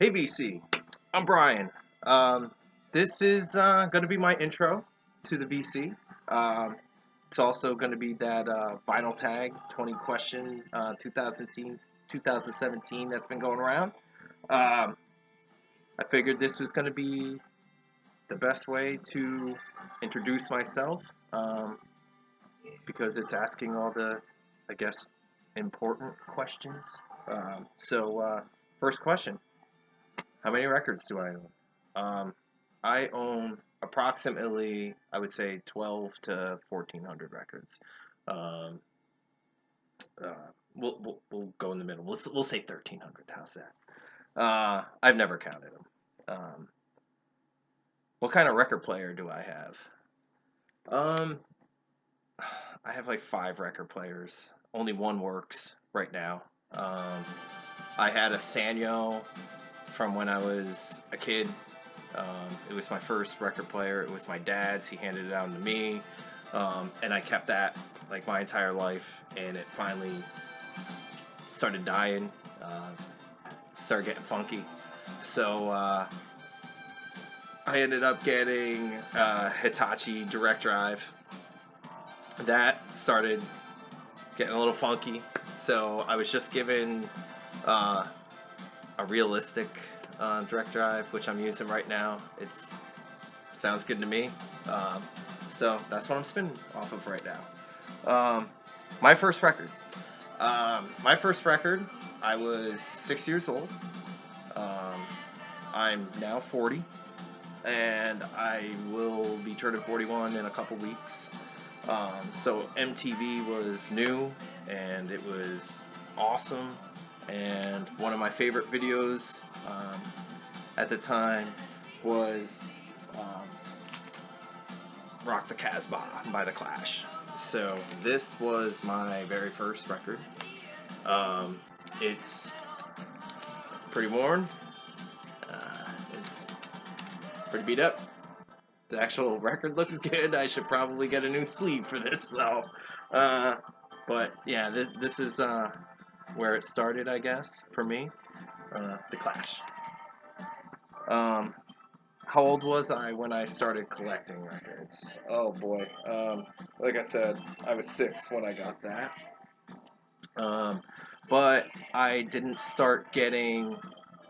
Hey BC, I'm Brian. Um, this is going to be my intro to the BC. Um, it's also going to be that vinyl tag 20 question 2017 that's been going around. Um, I figured this was going to be the best way to introduce myself because it's asking all the, I guess, important questions. First question. How many records do I own? I own approximately, I would say, 12 to 1400 records. Um, we'll go in the middle. We'll say 1300. How's that? I've never counted them. What kind of record player do I have? Um, I have like 5 record players. Only one works right now. I had a Sanyo from when I was a kid. It was my first record player. It was my dad's. He handed it down to me, and I kept that like my entire life. And it finally started dying, started getting funky. So I ended up getting Hitachi Direct Drive. That started getting a little funky. So I was just given uh, a realistic direct drive, which I'm using right now. It's sounds good to me. Um, so that's what I'm spinning off of right now. My first record. My first record. I was 6 years old. Um, I'm now 40, and I will be turning 41 in a couple weeks. So MTV was new, and it was awesome. And one of my favorite videos at the time was um, Rock the Casbah by The Clash. So this was my very first record. It's pretty worn. It's pretty beat up. The actual record looks good. I should probably get a new sleeve for this though. But yeah, this is where it started, I guess, for me. The Clash. Um, how old was I when I started collecting records? Oh boy. Like I said, I was 6 when I got that. Um, but I didn't start getting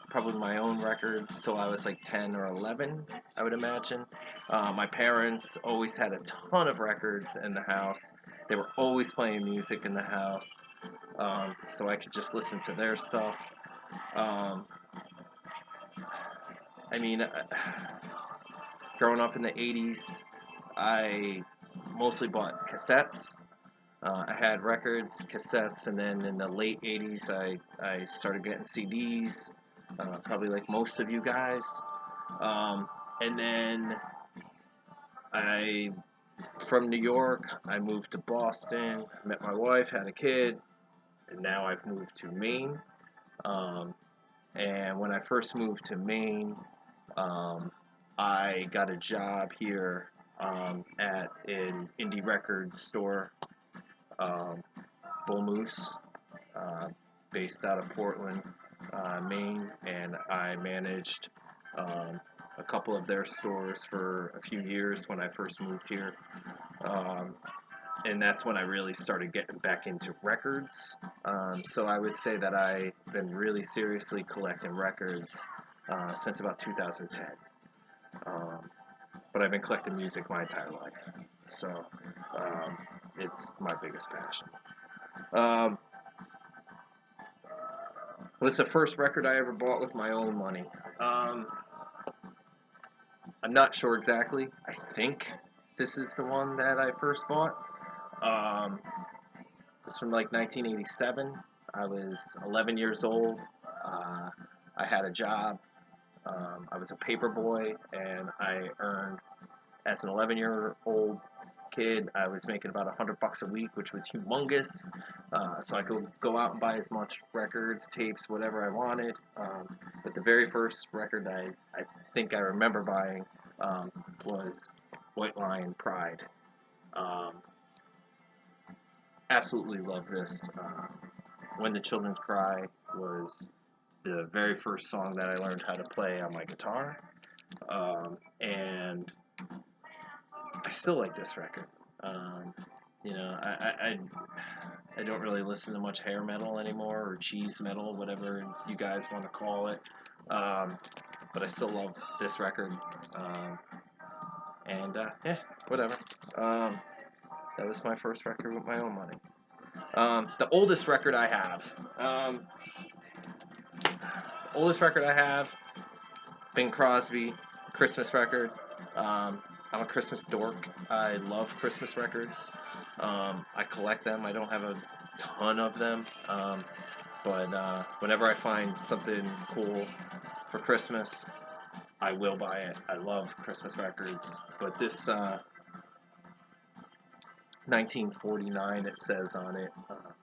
probably my own records till I was like 10 or 11, I would imagine. My parents always had a ton of records in the house. They were always playing music in the house, so I could just listen to their stuff. Um, I mean, growing up in the 80s, I mostly bought cassettes. I had records, cassettes, and then in the late 80s, I started getting CDs, probably like most of you guys. And then I, from New York, I moved to Boston, met my wife, had a kid, and now I've moved to Maine. Um, and when I first moved to Maine, um, I got a job here at an indie record store, um, Bull Moose, uh, based out of Portland, Maine, and I managed um, a couple of their stores for a few years when I first moved here. Um, and that's when I really started getting back into records. So I would say that I've been really seriously collecting records since about 2010. Um, but I've been collecting music my entire life. So um, it's my biggest passion. Um, What's the first record I ever bought with my own money? Um, I'm not sure exactly. I think this is the one that I first bought. Um, it's from like 1987. I was 11 years old. Uh, I had a job. I was a paper boy, and I earned, as an 11-year-old kid, I was making about $100 a week, which was humongous. So I could go out and buy as much records, tapes, whatever I wanted. But the very first record I think I remember buying was White Lion Pride. Um, Absolutely love this. When the Children Cry was the very first song that I learned how to play on my guitar. And I still like this record. Um, you know, I don't really listen to much hair metal anymore or cheese metal, whatever you guys want to call it. Um, but I still love this record. Um, and yeah, whatever. Um, that was my first record with my own money. The oldest record I have. Oldest record I have, Bing Crosby, Christmas record. I'm a Christmas dork. I love Christmas records. I collect them. I don't have a ton of them, but whenever I find something cool for Christmas, I will buy it. I love Christmas records, but this 1949 it says on it.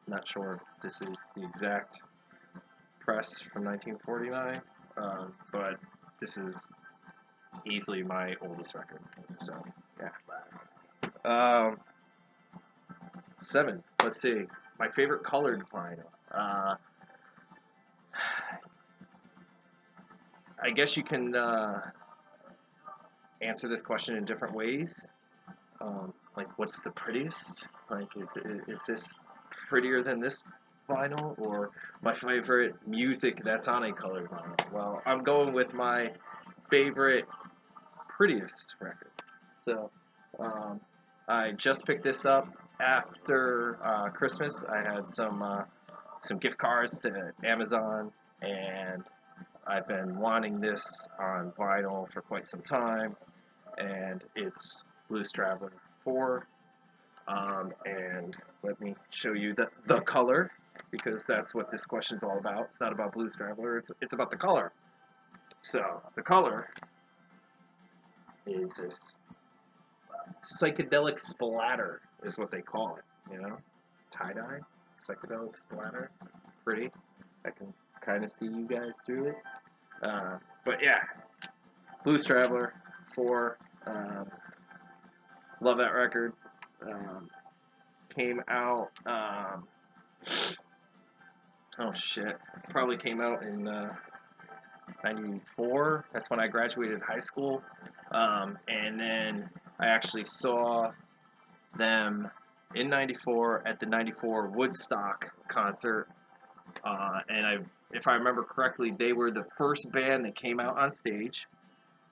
Not sure if this is the exact press from 1949, but this is easily my oldest record. So yeah. 7. Let's see. My favorite colored vinyl. I guess you can answer this question in different ways. Like, what's the prettiest? Like, is this prettier than this vinyl, or my favorite music that's on a colored vinyl? Well, I'm going with my favorite prettiest record. So, um, I just picked this up after Christmas. I had some gift cards to Amazon, and I've been wanting this on vinyl for quite some time, and it's Blues Traveler 4. And let me show you the color, because that's what this question's all about. It's not about Blues Traveler, it's about the color. So, the color is this psychedelic splatter, is what they call it, you know? Tie-dye, psychedelic splatter. Pretty. I can kind of see you guys through it. But yeah, Blues Traveler 4. Love that record. Um, Came out. Oh shit! Probably came out in '94. That's when I graduated high school. And then I actually saw them in '94 at the '94 Woodstock concert. If I remember correctly, they were the first band that came out on stage,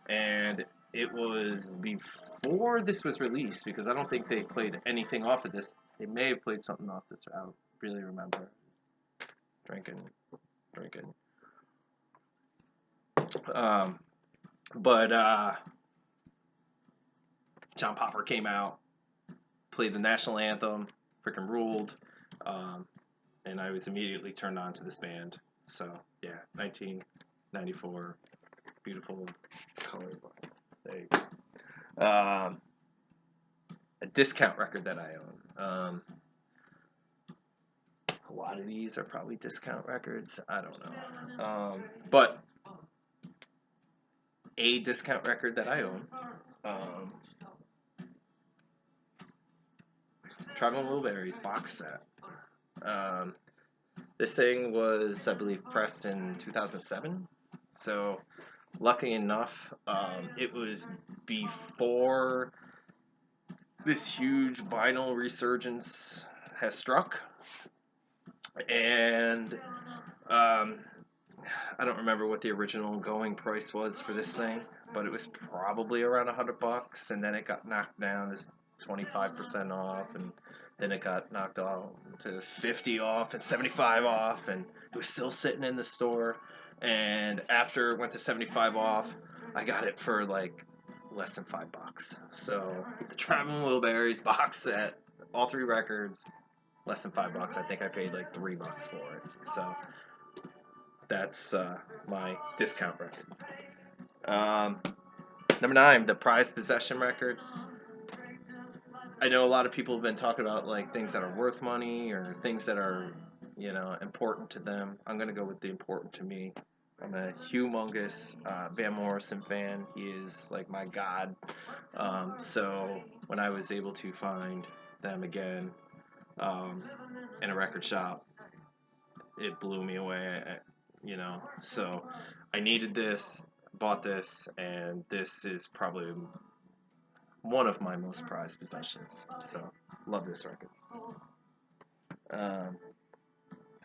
and it was before this was released, because I don't think they played anything off of this. They may have played something off this. I don't really remember. Drinking, drinking. Um, but John Popper came out, played the national anthem, freaking ruled, um, and I was immediately turned on to this band. So yeah, 1994, beautiful color. There you go. A discount record that I own. A lot of these are probably discount records. I don't know. But a discount record that I own. Um, Traveling Wilburys box set. Um, this thing was, I believe, pressed in 2007. So, lucky enough, it was before this huge vinyl resurgence has struck. And I don't remember what the original going price was for this thing, but it was probably around $100, and then it got knocked down to 25% off, and then it got knocked off to 50 off and 75 off, and it was still sitting in the store. And after it went to 75 off, I got it for like less than $5. So the Traveling Wilburys box set, all 3 records, less than $5. I think I paid like $3 for it. So that's my discount record. Number 9, the prized possession record. I know a lot of people have been talking about like things that are worth money or things that are, important to them. I'm gonna go with the important to me. I'm a humongous Van Morrison fan. He is like my god. So when I was able to find them again in a record shop, it blew me away. So I needed this, bought this, and this is probably one of my most prized possessions. So love this record. Um,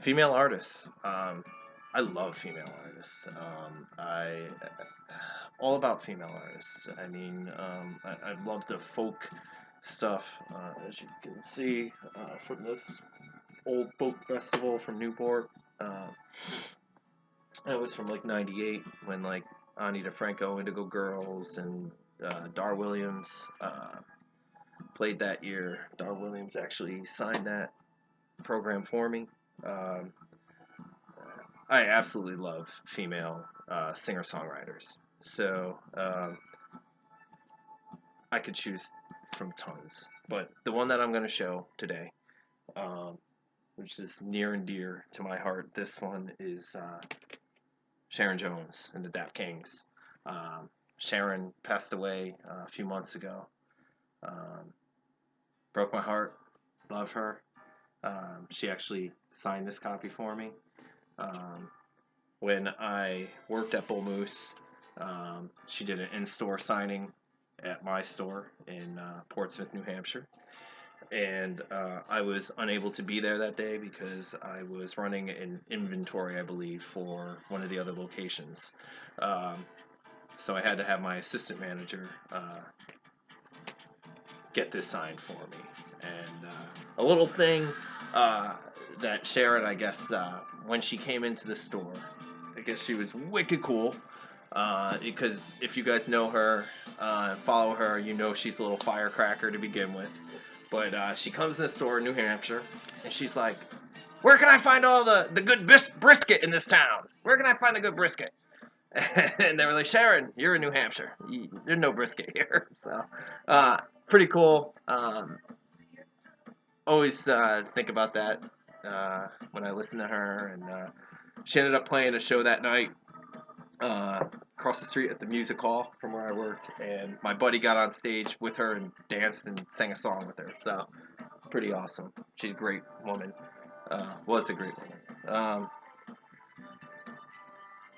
Female artists. I love female artists. I all about female artists. I mean, I love the folk stuff, as you can see from this old folk festival from Newport. Uh, it was from like '98 when like Ani DeFranco, Indigo Girls, and Dar Williams played that year. Dar Williams actually signed that program for me. Um, I absolutely love female singer songwriters. So I could choose from tons. But the one that I'm going to show today, um, which is near and dear to my heart, this one is Sharon Jones and the Dap Kings. Um, Sharon passed away a few months ago. Um, broke my heart. Love her. She actually signed this copy for me. Um, when I worked at Bull Moose, she did an in-store signing at my store in Portsmouth, New Hampshire. And I was unable to be there that day because I was running an inventory, I believe, for one of the other locations. Um, so I had to have my assistant manager get this signed for me. And a little thing uh, that Sharon, I guess, when she came into the store, I guess she was wicked cool. Because if you guys know her, follow her, you know she's a little firecracker to begin with. But she comes in the store in New Hampshire, and she's like, "Where can I find all the good brisket in this town? Where can I find the good brisket?" And they were like, "Sharon, you're in New Hampshire. There's no brisket here." So, pretty cool. Always think about that when I listen to her. And she ended up playing a show that night across the street at the music hall from where I worked, and my buddy got on stage with her and danced and sang a song with her. So pretty awesome. She's a great woman. Was a great woman.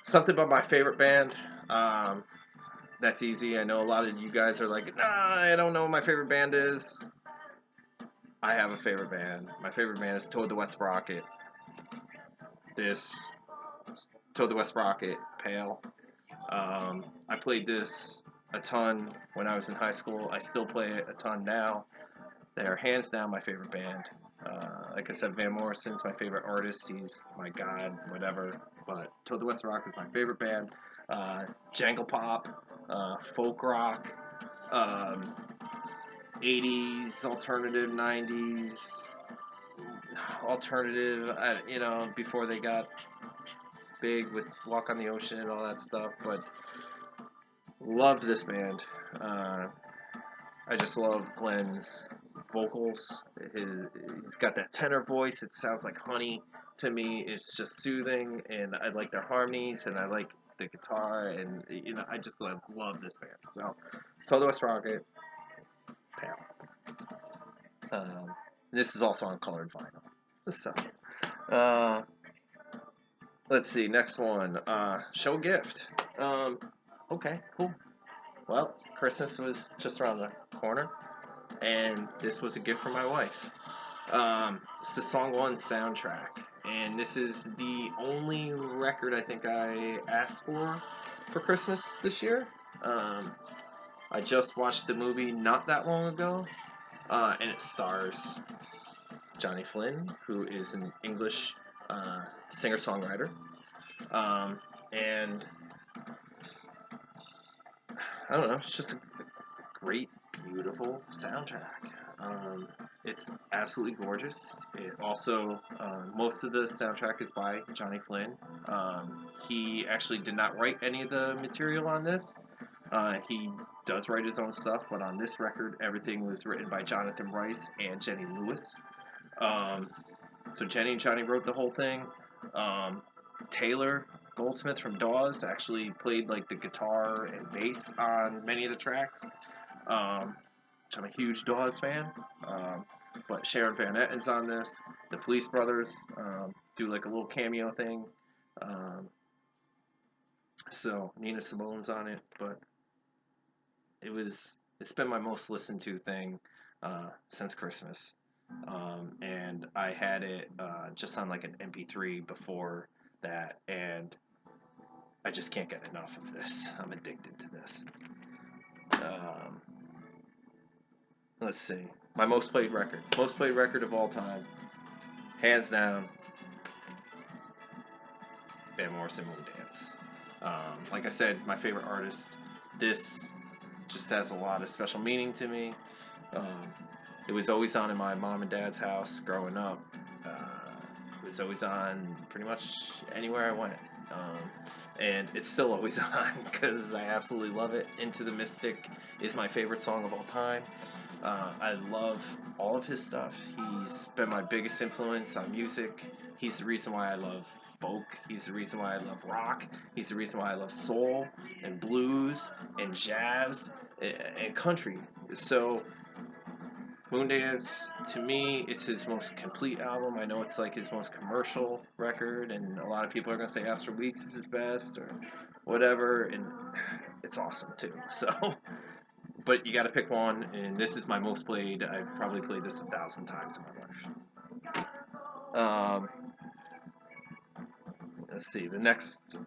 Something about my favorite band. That's easy. I know a lot of you guys are like, nah, I don't know what my favorite band is. I have a favorite band. My favorite band is Toad the Wet Sprocket. This Toad the Wet Sprocket, Pale. I played this a ton when I was in high school. I still play it a ton now. They are hands down my favorite band. Like I said, Van Morrison's my favorite artist. He's my god, whatever. But Toad the Wet Sprocket is my favorite band. Jangle pop, folk rock, um, 80s alternative, 90s alternative. Before they got big with Walk on the Ocean and all that stuff. But love this band. Uh, I just love Glenn's vocals. He's got that tenor voice. It sounds like honey to me. It's just soothing, and I like their harmonies, and I like the guitar, and I just love this band. So, Total West Rocket, Pal. This is also on colored vinyl. So, uh, let's see. Next one. Show gift. Okay, cool. Well, Christmas was just around the corner, and this was a gift from my wife. It's the Song One soundtrack, and this is the only record I think I asked for Christmas this year. I just watched the movie not that long ago, and it stars Johnny Flynn, who is an English singer-songwriter, and I don't know, it's just a great, beautiful soundtrack. It's absolutely gorgeous. It also, most of the soundtrack is by Johnny Flynn. He actually did not write any of the material on this. He does write his own stuff, but on this record, everything was written by Jonathan Rice and Jenny Lewis. So Jenny and Johnny wrote the whole thing. Taylor Goldsmith from Dawes actually played like the guitar and bass on many of the tracks. Which I'm a huge Dawes fan. But Sharon Van Etten's on this. The Fleece Brothers do like a little cameo thing. So Nina Simone's on it, but it's been my most listened to thing since Christmas. And I had it just on like an MP3 before that, and I just can't get enough of this. I'm addicted to this. Um, let's see. My most played record of all time, hands down, Van Morrison Moon Dance. Like I said, my favorite artist. This just has a lot of special meaning to me. Um, it was always on in my mom and dad's house growing up. It was always on pretty much anywhere I went. And it's still always on because I absolutely love it. Into the Mystic is my favorite song of all time. I love all of his stuff. He's been my biggest influence on music. He's the reason why I love folk. He's the reason why I love rock. He's the reason why I love soul and blues and jazz and country. So Moondance, to me, it's his most complete album. I know it's like his most commercial record, and a lot of people are gonna say Astral Weeks is his best or whatever, and it's awesome too. So, but you got to pick one, and this is my most played. I've probably played this 1,000 times in my life. Let's see the next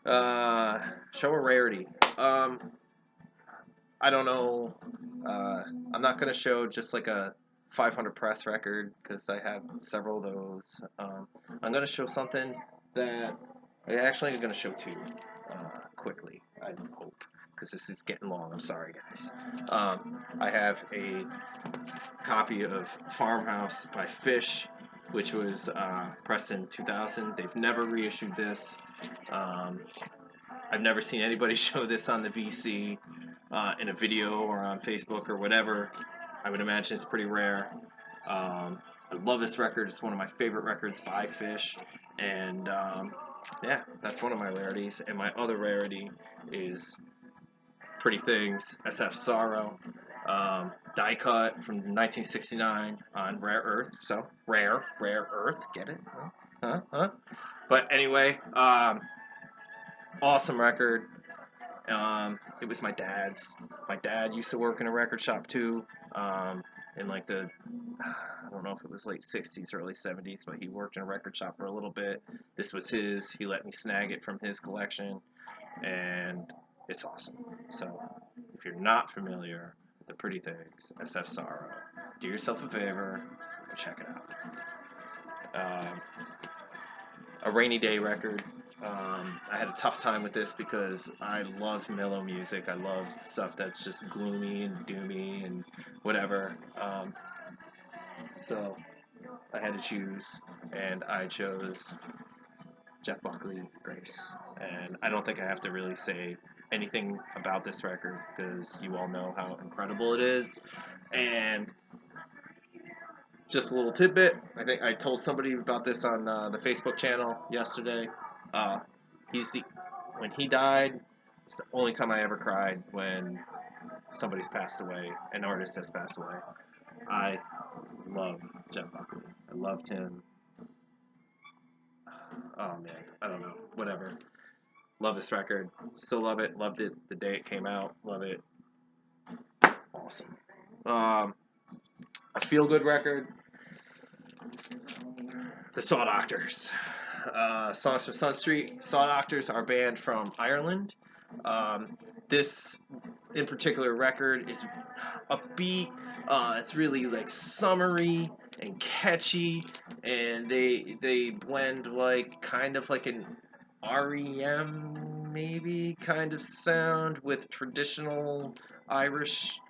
show a rarity. I don't know. I'm not going to show just like a 500 press record because I have several of those. I'm going to show something that I actually am going to show two quickly, I hope, because this is getting long. I'm sorry, guys. I have a copy of Farmhouse by Fish, which was pressed in 2000. They've never reissued this. I've never seen anybody show this on the VC in a video or on Facebook or whatever. I would imagine it's pretty rare. I love this record. It's one of my favorite records by Fish. And yeah, that's one of my rarities. And my other rarity is Pretty Things, SF Sorrow. Die cut from 1969 on Rare Earth. So, rare Earth. Get it? Huh? But anyway, awesome record. It was my dad's. My dad used to work in a record shop too. In like I don't know if it was late 60s, early 70s, but he worked in a record shop for a little bit. This was his. He let me snag it from his collection, and it's awesome. So if you're not familiar with the Pretty Things, SF Sorrow, do yourself a favor and check it out. A Rainy Day record. I had a tough time with this because I love mellow music. I love stuff that's just gloomy and doomy and whatever. So I had to choose, and I chose Jeff Buckley, Grace. And I don't think I have to really say anything about this record because you all know how incredible it is. And just a little tidbit. I think I told somebody about this on the Facebook channel yesterday. When he died, it's the only time I ever cried when somebody's passed away, an artist has passed away. I love Jeff Buckley. I loved him. Oh man, I don't know. Whatever. Love this record. Still love it. Loved it the day it came out. Love it. Awesome. A feel good record. The Saw Doctors. Songs from Sun Street. Saw Doctors are a band from Ireland. This in particular record is upbeat. It's really like summery and catchy, and they blend like kind of like an REM maybe kind of sound with traditional Irish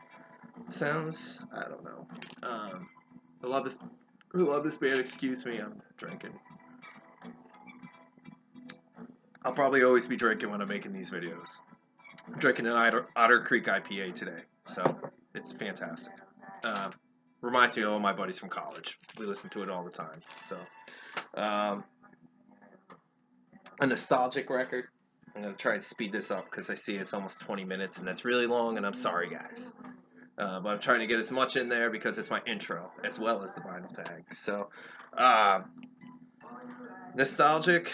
sounds. I don't know. I love this. I love this band. Excuse me, I'm drinking. I'll probably always be drinking when I'm making these videos. I'm drinking an Otter Creek IPA today, so it's fantastic. Reminds me of all my buddies from college. We listen to it all the time. So, a nostalgic record. I'm going to try and speed this up because I see it's almost 20 minutes and that's really long, and I'm sorry, guys. But I'm trying to get as much in there because it's my intro as well as the vinyl tag. So, nostalgic.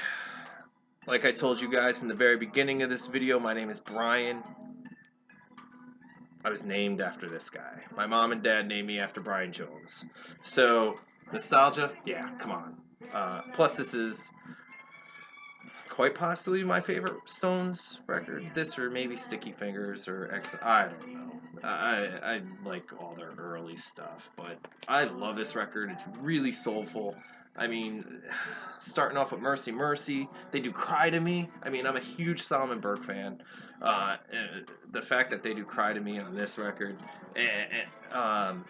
Like I told you guys in the very beginning of this video, my name is Brian. I was named after this guy. My mom and dad named me after Brian Jones. So, nostalgia? Yeah, come on. Plus, this is quite possibly my favorite Stones record. This or maybe Sticky Fingers or X. I don't know. I like all their early stuff, but I love this record. It's really soulful. I mean, starting off with Mercy Mercy, they do Cry to Me. I mean, I'm a huge Solomon Burke fan. The fact that they do Cry to Me on this record, and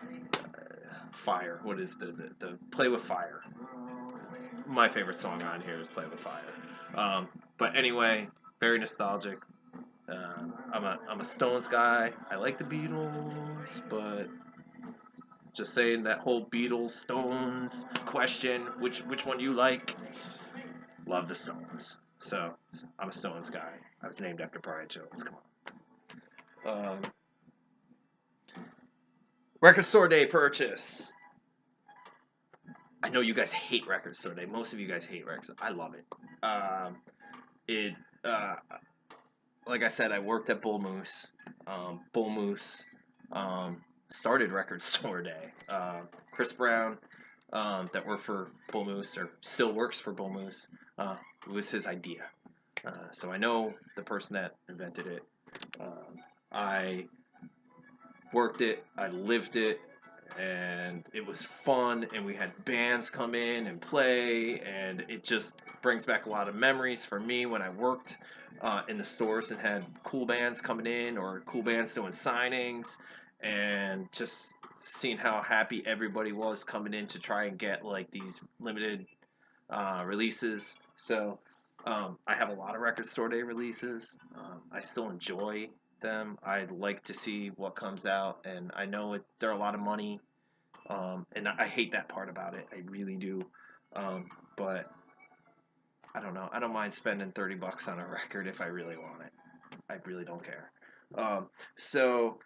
Fire. What is the Play with Fire? My favorite song on here is Play with Fire. But anyway, very nostalgic. I'm a Stones guy. I like the Beatles, but just saying that whole Beatles Stones question, which one you like? Love the Stones. So I'm a Stones guy. I was named after Brian Jones. Come on. Record store day purchase. I know you guys hate record store day. Most of you guys hate records. I love it. It like I said, I worked at Bull Moose. Bull Moose started Record Store Day. Chris Brown, that worked for Bull Moose, or still works for Bull Moose, it was his idea. So I know the person that invented it. I worked it, I lived it, and it was fun, and we had bands come in and play, and it just brings back a lot of memories for me when I worked in the stores and had cool bands coming in or cool bands doing signings, and just seeing how happy everybody was coming in to try and get like these limited releases. So I have a lot of record store day releases. I still enjoy them. I like to see what comes out, and I know they're a lot of money, and I hate that part about it. I really do. But I don't know. I don't mind spending $30 on a record if I really want it. I really don't care. So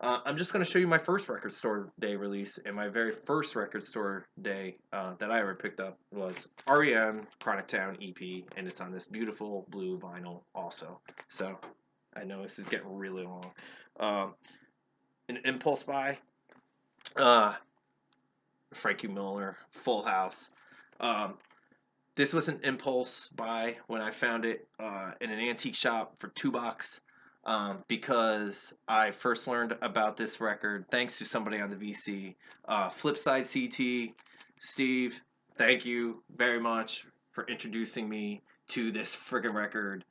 I'm just going to show you my first record store day release, and my very first record store day that I ever picked up was REM Chronic Town EP, and it's on this beautiful blue vinyl also. So I know this is getting really long. An impulse buy. Frankie Miller, Full House. This was an impulse buy when I found it in an antique shop for $2, because I first learned about this record thanks to somebody on the VC. Flipside CT, Steve, thank you very much for introducing me to this friggin' record.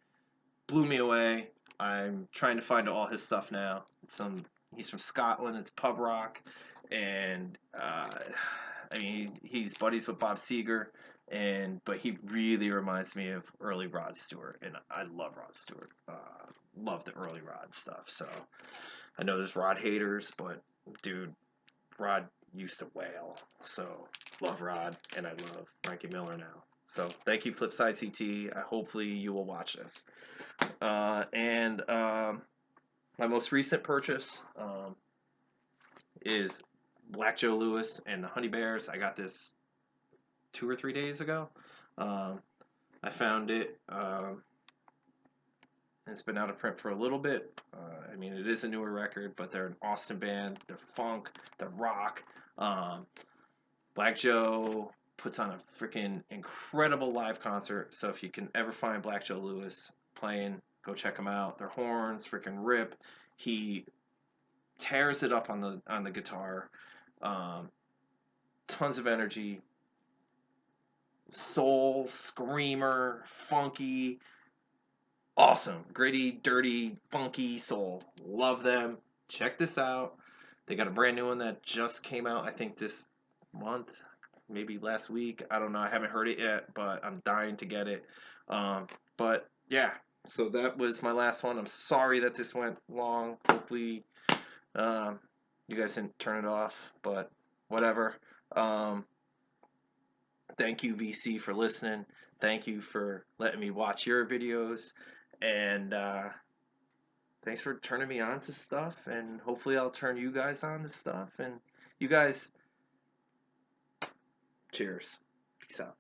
Blew me away. I'm trying to find all his stuff now. He's from Scotland. It's pub rock, and I mean he's buddies with Bob Seger, but he really reminds me of early Rod Stewart, and I love Rod Stewart. Love the early Rod stuff. So I know there's Rod haters, but dude, Rod used to wail. So love Rod, and I love Frankie Miller now. So thank you, Flipside CT. Hopefully you will watch this. And my most recent purchase is Black Joe Lewis and the Honey Bears. I got this 2 or 3 days ago. I found it. It's been out of print for a little bit. I mean, it is a newer record, but they're an Austin band. They're funk. They're rock. Black Joe puts on a freaking incredible live concert. So if you can ever find Black Joe Lewis playing, go check him out. Their horns freaking rip. He tears it up on the guitar. Tons of energy. Soul, screamer, funky. Awesome. Gritty, dirty, funky soul. Love them. Check this out. They got a brand new one that just came out, I think this month, maybe last week. I don't know. I haven't heard it yet, but I'm dying to get it. But yeah, so that was my last one. I'm sorry that this went long. Hopefully you guys didn't turn it off, but whatever. Thank you, VC, for listening. Thank you for letting me watch your videos. And thanks for turning me on to stuff. And hopefully I'll turn you guys on to stuff. And you guys, cheers. Peace out.